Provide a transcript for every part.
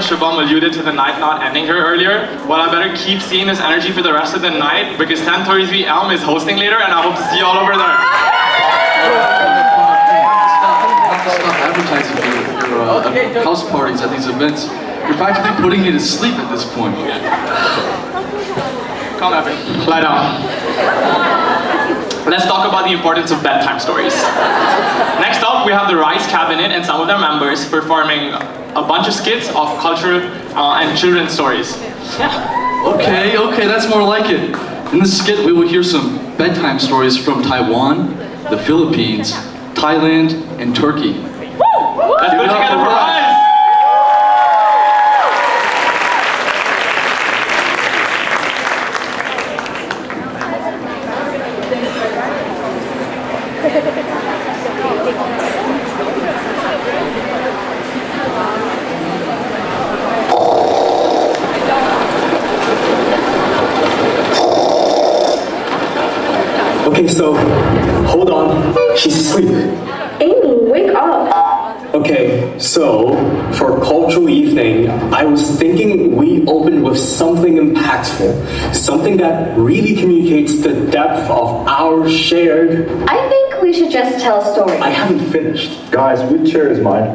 Shubham alluded to the night not ending here earlier, well, I better keep seeing this energy for the rest of the night because 1033 Elm is hosting later and I hope to see you all over there. Stop advertising your house parties at these events. You're practically putting me to sleep at this point. Come on, Evan. Lie down. Let's talk about the importance of bedtime stories. Next up, we have the Rice Cabinet and some of their members performing a bunch of skits of cultural and children's stories. Yeah. Okay, that's more like it. In this skit, we will hear some bedtime stories from Taiwan, the Philippines, Thailand, and Turkey. Let's put it together for Rice! Okay, so, hold on. She's asleep. Amy, wake up. Okay, so, for cultural evening, I was thinking we open with something impactful. Something that really communicates the depth of our shared... I think we should just tell a story. I haven't finished. Guys, which chair is mine?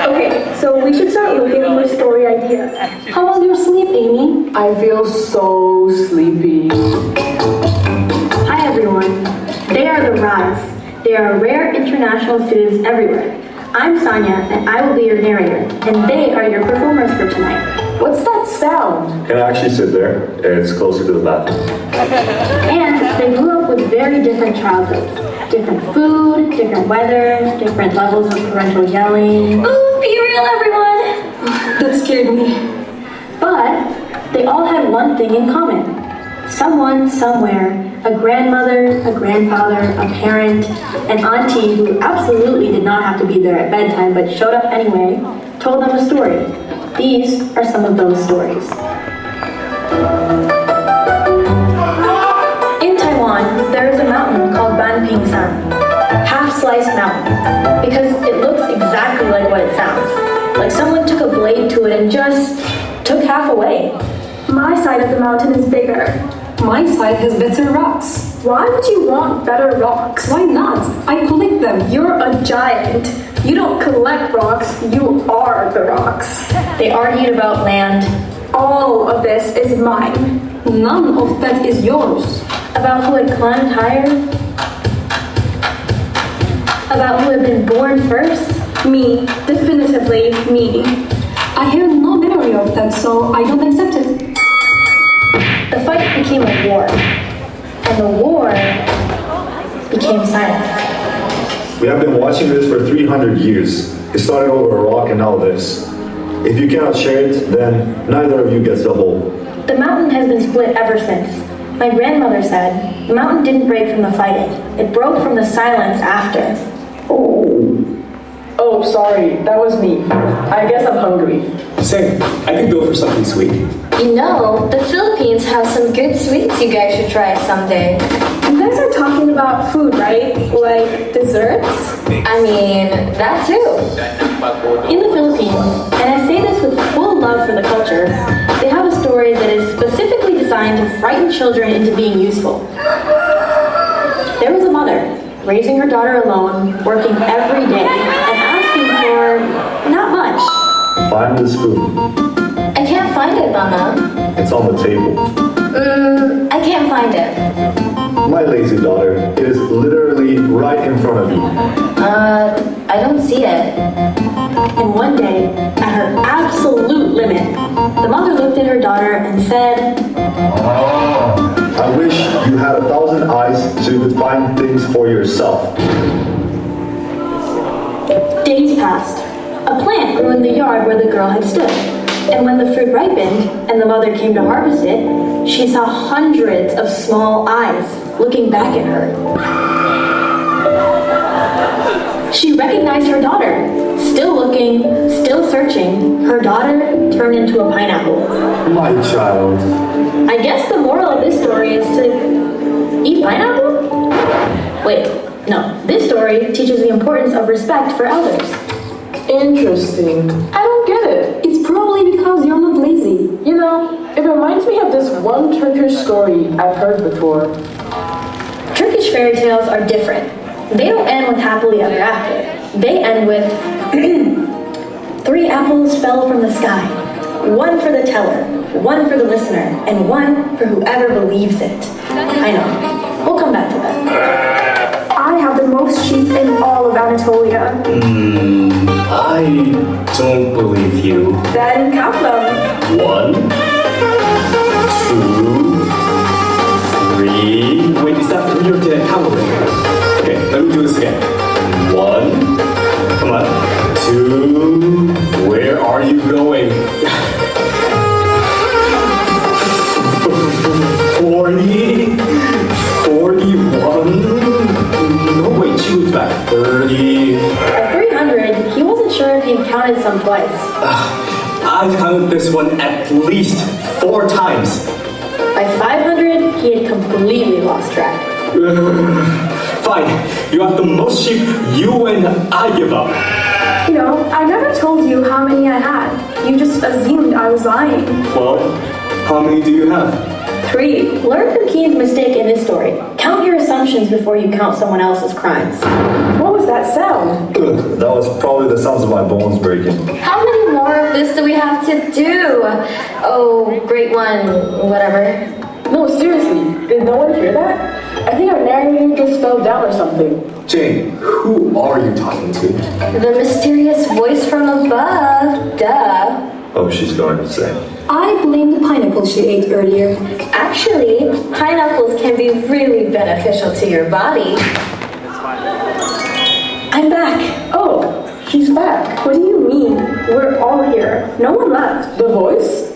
Okay, so we should start looking for story ideas. How was your sleep, Amy? I feel so sleepy. Hi everyone. They are the Rise. They are rare international students everywhere. I'm Sonia, and I will be your narrator, and they are your performers for tonight. What's that sound? Can I actually sit there? It's closer to the bathroom. And they grew up with very different childhoods. Different food, different weather, different levels of parental yelling. Ooh, be real everyone! That scared me. But they all had one thing in common. Someone, somewhere, a grandmother, a grandfather, a parent, an auntie who absolutely did not have to be there at bedtime but showed up anyway, told them a story. These are some of those stories. In Taiwan, there is a mountain called Banpingsan, half-sliced mountain, because it looks exactly like what it sounds. Like someone took a blade to it and just took half away. My side of the mountain is bigger. My side has better rocks. Why would you want better rocks? Why not? I collect them. You're a giant. You don't collect rocks, you are the rocks. They argued about land. All of this is mine. None of that is yours. About who had climbed higher. About who had been born first. Me. Definitively me. I have no memory of that, so I don't accept it. The fight became a war. And the war became silence. We have been watching this for 300 years. It started over a rock and now this. If you cannot share it, then neither of you gets the whole. The mountain has been split ever since. My grandmother said, the mountain didn't break from the fighting. It broke from the silence after. Oh, sorry, that was me. I guess I'm hungry. Same. I could go for something sweet. You know, the Philippines have some good sweets you guys should try someday. You guys are talking about food, right? Like desserts? I mean, that too. In the Philippines, and I say this with full love for the culture, they have a story that is specifically designed to frighten children into being useful. There was a mother raising her daughter alone, working every day, and asking for not much. Find the spoon. I can't find it, Mama. It's on the table. I can't find it. My lazy daughter, it is literally right in front of you. I don't see it. And one day, at her absolute limit, the mother looked at her daughter and said, I wish you had 1,000 eyes so you could find things for yourself. Days passed. A plant grew in the yard where the girl had stood. And when the fruit ripened and the mother came to harvest it, she saw hundreds of small eyes looking back at her. She recognized her daughter. Still looking, still searching, her daughter turned into a pineapple. My child. I guess the moral of this story is to eat pineapple? Wait, no. This story teaches the importance of respect for elders. Interesting. I don't don't get it. It's probably because you're not lazy. You know, it reminds me of this one Turkish story I've heard before. Turkish fairy tales are different. They don't end with happily ever after. They end with 3 apples fell from the sky. 1 for the teller, 1 for the listener, and 1 for whoever believes it. I know. We'll come back to that. I have the most sheep in all of Anatolia. I don't believe you. Then count them. 1, 2, 3. Wait, is that 3 or 10? How many? Okay, let me do this again. 1. Come on. 2. Where are you going? 40. 41. No, wait, she was back. 30. At 300, he wasn't sure if he'd counted some twice. I've counted this one at least 4 times. By 500, he had completely lost track. Fine, you have the most sheep, you and I give up. You know, I never told you how many I had. You just assumed I was lying. Well, how many do you have? 3. Learn from Keen's mistake in this story. Count your assumptions before you count someone else's crimes. What was that sound? Ugh, that was probably the sounds of my bones breaking. How many more of this do we have to do? Oh, great one, whatever. No, seriously, did no one hear that? I think our narrator just fell down or something. Jane, who are you talking to? The mysterious voice from above, duh. Oh, she's going to say. I blame the pineapple she ate earlier. Actually, pineapples can be really beneficial to your body. I'm back. Oh, she's back. What do you mean? We're all here. No one left. The voice?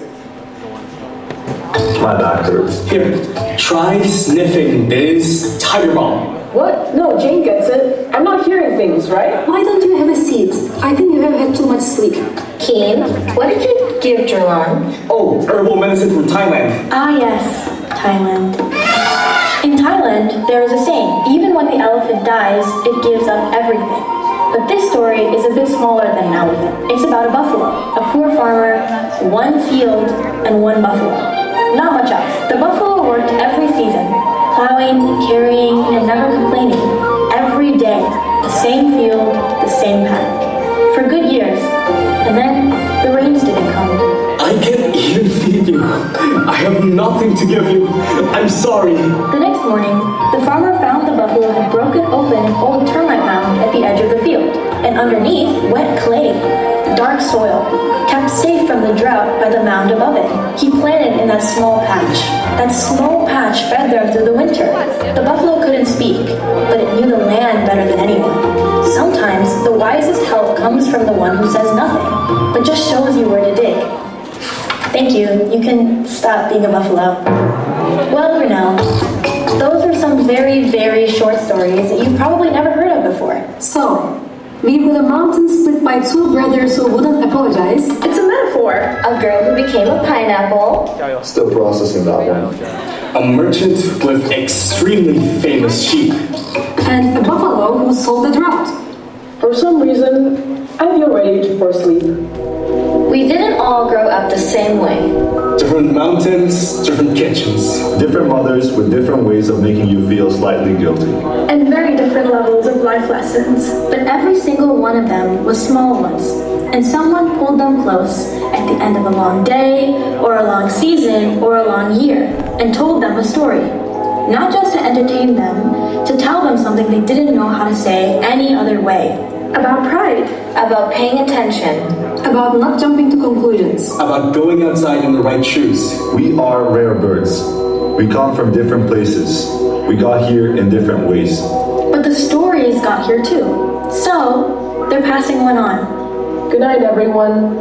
My back hurts. Here, try sniffing this tiger balm. What? No, Jane gets it. I'm not hearing things, right? Why don't you have a seat? I think you have had too much sleep. Keen, what did you give Jerlon? Oh, herbal medicine from Thailand. Ah yes, Thailand. In Thailand, there is a saying, even when the elephant dies, it gives up everything. But this story is a bit smaller than an elephant. It's about a buffalo, a poor farmer, 1 field, and 1 buffalo. Not much else. The buffalo worked every season, plowing, carrying, and never complaining. Every day, the same field, the same paddock. For good years. And then, the rains didn't come. I can't even feed you. I have nothing to give you. I'm sorry. The next morning, the farmer found the buffalo had broken open an old termite mound at the edge of the field, and underneath, wet clay, dark soil, kept safe from the drought by the mound above it. He planted in that small patch. That small patch fed there through the winter. The buffalo couldn't speak, but it knew the land better than anyone. Sometimes, the wisest help comes from the one who says nothing, but just shows you where to dig. Thank you. You can stop being a buffalo. Well, Renelle, those were some very, very short stories that you've probably never heard of before. So, we were a mountain split by 2 brothers who wouldn't apologize. It's a metaphor. A girl who became a pineapple. Still processing that one. A merchant with extremely famous sheep. And a buffalo who solved the drought. For some reason, I feel ready for sleep. We didn't all grow up the same way. Different mountains, different kitchens. Different mothers with different ways of making you feel slightly guilty. And very different levels of life lessons. But every single one of them was small ones, and someone pulled them close at the end of a long day, or a long season, or a long year, and told them a story. Not just to entertain them, to tell them something they didn't know how to say any other way. About pride. About paying attention. About not jumping to conclusions. About going outside in the right shoes. We are rare birds. We come from different places. We got here in different ways. But the stories got here too. So, they're passing one on. Good night, everyone.